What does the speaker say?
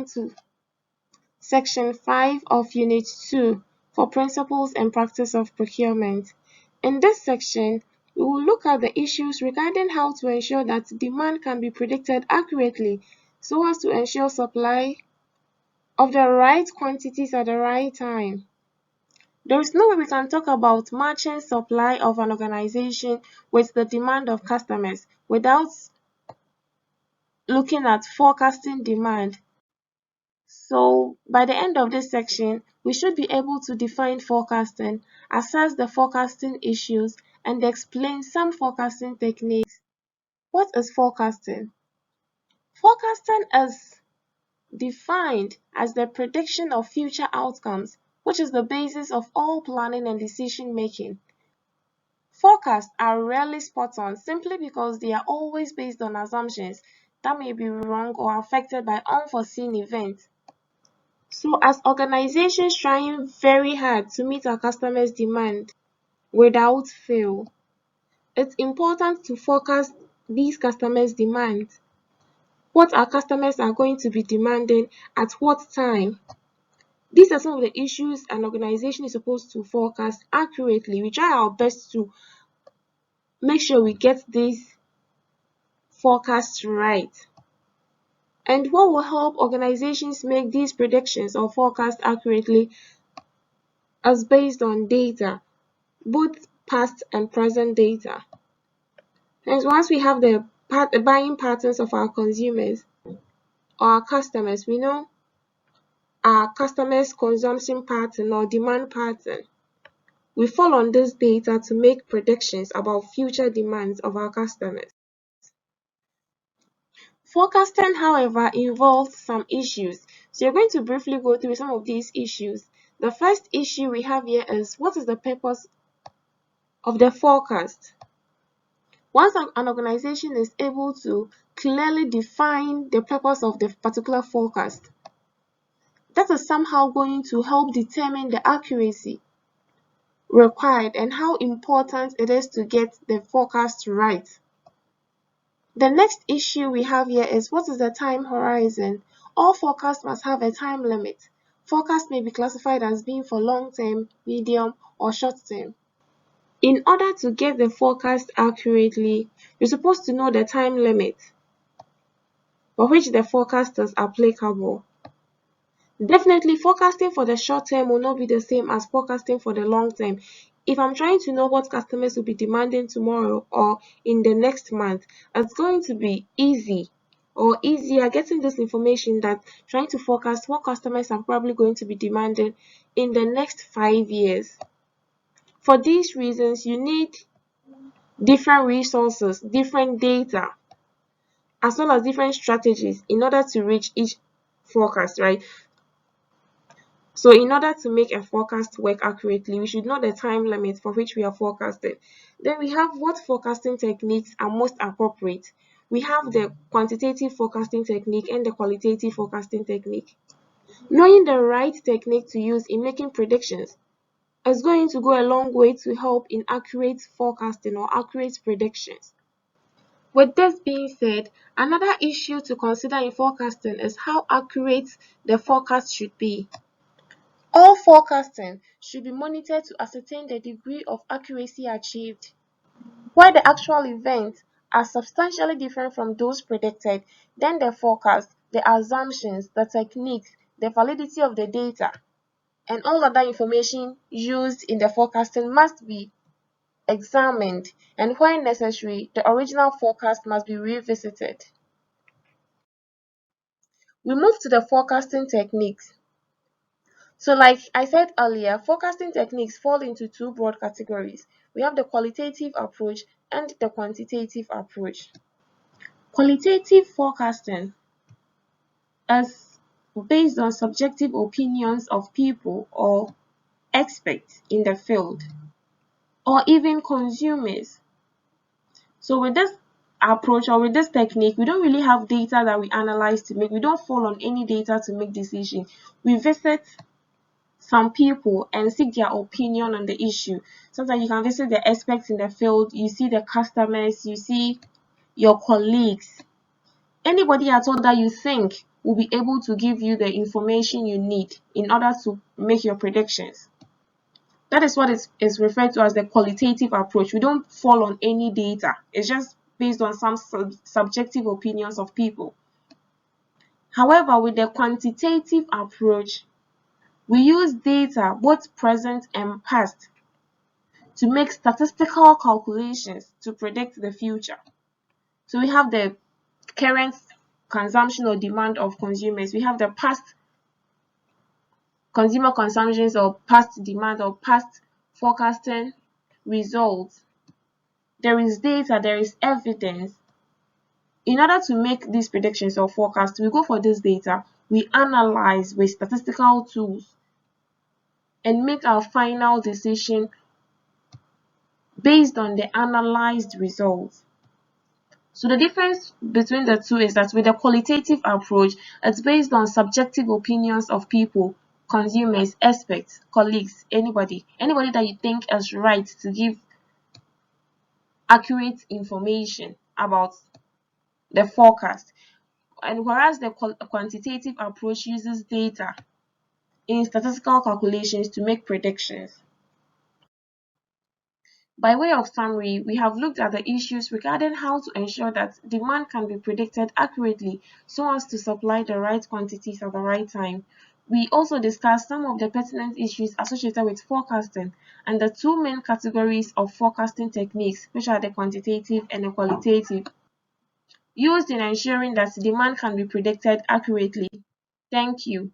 on to Section 5 of Unit 2 for Principles and Practice of Procurement. In this section, we will look at the issues regarding how to ensure that demand can be predicted accurately so as to ensure supply of the right quantities at the right time. There is no way we can talk about matching supply of an organization with the demand of customers without looking at forecasting demand. So, by the end of this section, we should be able to define forecasting, assess the forecasting issues, and explain some forecasting techniques. What is forecasting? Forecasting is defined as the prediction of future outcomes, which is the basis of all planning and decision making. Forecasts are rarely spot on simply because they are always based on assumptions that may be wrong or affected by unforeseen events. So as organizations trying very hard to meet our customers' demand without fail, it's important to forecast these customers' demands. What our customers are going to be demanding at what time. These are some of the issues an organization is supposed to forecast accurately. We try our best to make sure we get these forecasts right. And what will help organizations make these predictions or forecasts accurately is based on data, both past and present data. And once we have the buying patterns of our consumers or our customers, we know our customers' consumption pattern or demand pattern. We fall on this data to make predictions about future demands of our customers. Forecasting, however, involves some issues. So you're going to briefly go through some of these issues. The first issue we have here is, what is the purpose of the forecast? Once an organization is able to clearly define the purpose of the particular forecast, that is somehow going to help determine the accuracy required and how important it is to get the forecast right. The next issue we have here is, what is the time horizon? All forecasts must have a time limit. Forecasts may be classified as being for long-term, medium, or short-term. In order to get the forecast accurately, you're supposed to know the time limit for which the forecast is applicable. Definitely, forecasting for the short term will not be the same as forecasting for the long term. If I'm trying to know what customers will be demanding tomorrow or in the next month, it's going to be easy or easier getting this information than trying to forecast what customers are probably going to be demanding in the next 5 years. For these reasons, you need different resources, different data, as well as different strategies in order to reach each forecast, right? So in order to make a forecast work accurately, we should know the time limit for which we are forecasting. Then we have what forecasting techniques are most appropriate. We have the quantitative forecasting technique and the qualitative forecasting technique. Knowing the right technique to use in making predictions is going to go a long way to help in accurate forecasting or accurate predictions. With this being said, another issue to consider in forecasting is how accurate the forecast should be. All forecasting should be monitored to ascertain the degree of accuracy achieved. Where the actual events are substantially different from those predicted, then the forecast, the assumptions, the techniques, the validity of the data, and all other information used in the forecasting must be examined, and where necessary, the original forecast must be revisited. We move to the forecasting techniques. So like I said earlier, forecasting techniques fall into two broad categories. We have the qualitative approach and the quantitative approach. Qualitative forecasting is based on subjective opinions of people or experts in the field, or even consumers. So with this approach or with this technique, we don't really have data that we analyze to make. We don't fall on any data to make decisions. We visit some people and seek their opinion on the issue. Sometimes you can visit the experts in the field, you see the customers, you see your colleagues, Anybody at all that you think will be able to give you the information you need in order to make your predictions. That is what is referred to as the qualitative approach. We don't fall on any data. It's just based on some subjective opinions of people. However, with the quantitative approach, we use data, both present and past, to make statistical calculations to predict the future. So we have the current consumption or demand of consumers. We have the past consumer consumptions or past demand or past forecasting results. There is data, there is evidence. In order to make these predictions or forecasts, we go for this data, we analyze with statistical tools and make our final decision based on the analyzed results. So the difference between the two is that with the qualitative approach, it's based on subjective opinions of people, consumers, experts, colleagues, anybody that you think is right to give accurate information about the forecast. And whereas the quantitative approach uses data in statistical calculations to make predictions. By way of summary, we have looked at the issues regarding how to ensure that demand can be predicted accurately so as to supply the right quantities at the right time. We also discussed some of the pertinent issues associated with forecasting and the two main categories of forecasting techniques, which are the quantitative and the qualitative, used in ensuring that demand can be predicted accurately. Thank you.